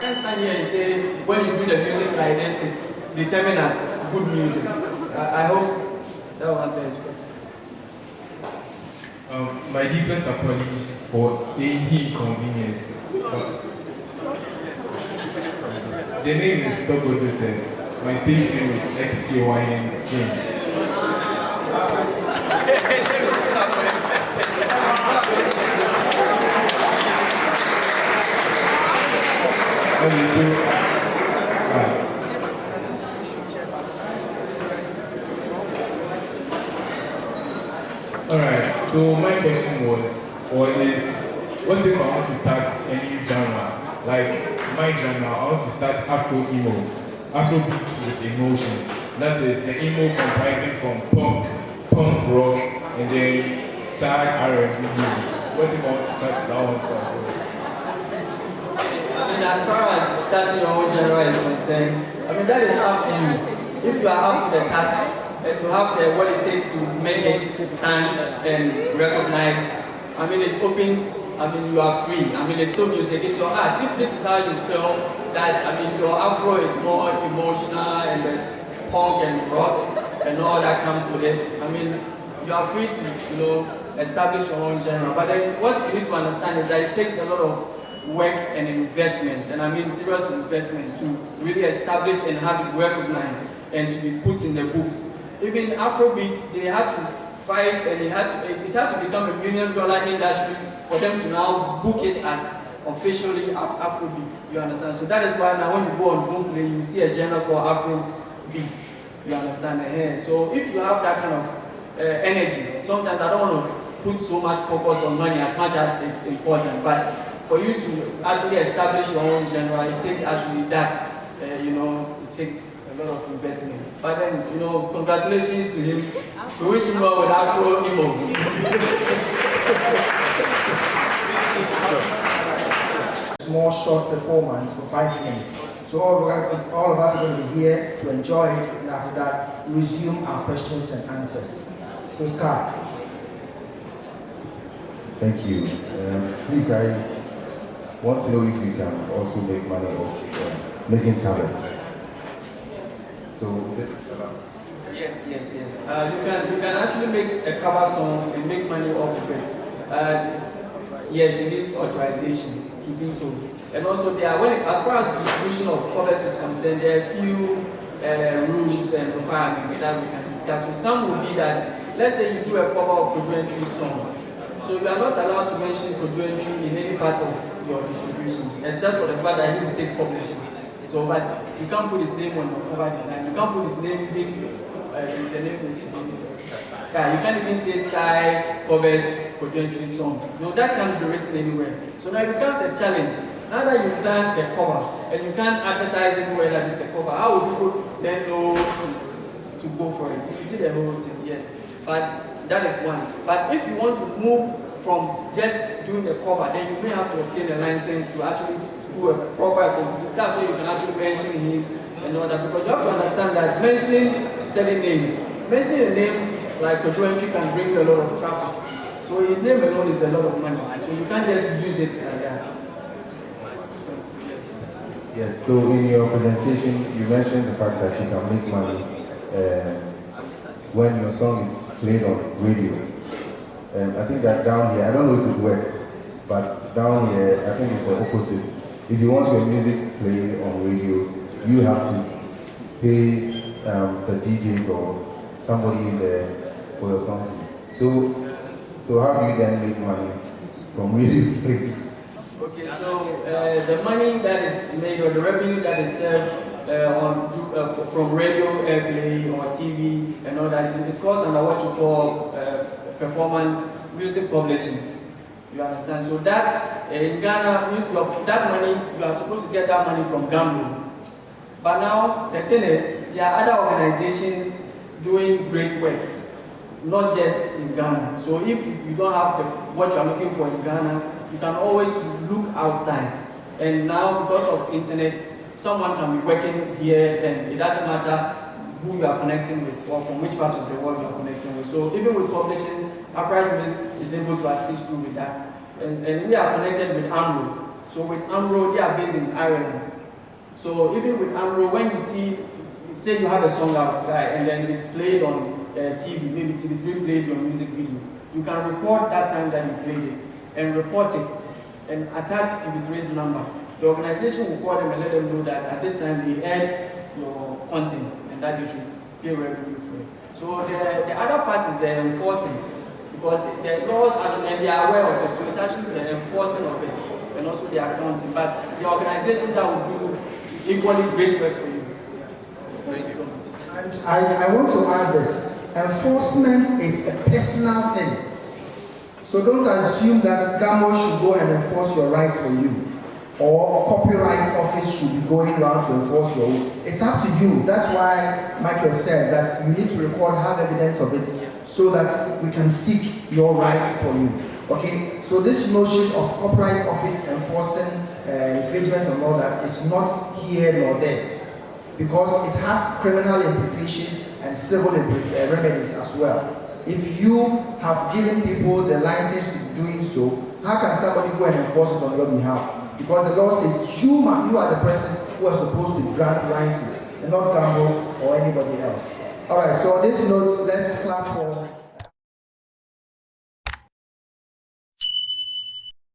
can't stand here and say when you do the music like this, it's determined as good music. I hope that will answer his question. My deepest apologies for any inconvenience. The name is Togo Joseph. My stage name is XKYN Skin. Alright, so my question was, what if I want to start a new genre? Like my genre, I want to start Afro-emo, Afrobeat with emotions. That is the emo comprising from punk rock, and then sad R&B music. What if I want to start that one? As far as starting your own genre is concerned, that is up to you. If you are up to the task and you have what it takes to make it stand and recognize, it's open. You are free. It's still music. It's your art. If this is how you feel that, your Afro is more emotional and there's punk and rock and all that comes with it, you are free to, establish your own genre. But then what you need to understand is that it takes a lot of work and investment, and serious investment to really establish and have it recognized and to be put in the books. Even Afrobeat, they had to fight and it had to become $1 million industry for them to now book it as officially Afrobeat. You understand? So that is why now when you go on Boomplay, you see a genre called Afrobeat. You understand? So if you have that kind of energy, sometimes I don't want to put so much focus on money as much as it's important, but for you to actually establish your own genre, it takes actually that, it takes a lot of investment. But then, congratulations to him. We wish him well with Afro-emo. Small short performance for 5 minutes. So all of us are going to be here to enjoy it, and after that, resume our questions and answers. So Sky. Thank you. Please, I want to know if you can also make money off making covers. So is it? Yes. You can actually make a cover song and make money off of it. Yes, you need authorization to do so. And also as far as the distribution of covers is concerned, there are a few rules and requirements that we can discuss. So some will be that, let's say you do a cover of Kojo song. So you are not allowed to mention Kojo in any part of your distribution, except for the fact that he will take publishing. So, but you can't put his name on the cover design. You can't put his name even the name is Sky. You can't even say Sky covers Kojo song. No, that can't be written anywhere. So now it becomes a challenge. Now that you've done the cover and you can't advertise anywhere that it's a cover, how will people then know to go for it? You see the whole thing, yes. But that is one. But if you want to move from just doing the cover, then you may have to obtain a license to actually do a proper cover. That's why you can actually mention him and all that. Because you have to understand that mentioning certain names, mentioning a name like Kojo can bring you a lot of traffic. So his name alone is a lot of money. So you can't just use it like that. Yes, so in your presentation, you mentioned the fact that you can make money when your song is played on radio. I think that down here, I don't know if it works, but down here, I think it's the opposite. If you want your music played on radio, you have to pay the DJs or somebody in there for your song. So how do you then make money from radio play? Okay, so the money that is made or the revenue that is served from radio airplay or TV and all that, it falls under what you call performance music publishing. You understand? So that in Ghana, that money, you are supposed to get that money from gambling. But now the thing is, there are other organizations doing great works, not just in Ghana. So if you don't have what you are looking for in Ghana, you can always look outside. And now, because of internet, someone can be working here, and it doesn't matter who you are connecting with or from which part of the world you are connecting with. So even with publishing, Apprise is able to assist you with that. And we are connected with Amro. So with Amro, they are based in Ireland. So even with Amro, when you see, say you have a song out, right, and then it's played on TV, maybe TV3 played your music video, you can record that time that you played it and report it and attach TV3's number. The organization will call them and let them know that at this time they heard your content and that they should pay revenue for it. So the other part is the enforcing, because the laws actually, and they are aware of it, so it's actually the enforcing of it and also the accounting. But the organization that will do equally great work for you. Thank you so much. And I want to add this. Enforcement is a personal thing. So don't assume that Gamo should go and enforce your rights for you, or copyright office should be going around to enforce your own. It's up to you. That's why Michael said that you need to record, have evidence of it, so that we can seek your rights for you. Okay? So this notion of copyright office enforcing infringement and all that is not here nor there, because it has criminal implications and civil remedies as well. If you have given people the license to doing so, how can somebody go and enforce it on your behalf? Because the law says you are the person who are supposed to grant licenses, and not Gambo or anybody else. All right, so on this note, let's clap for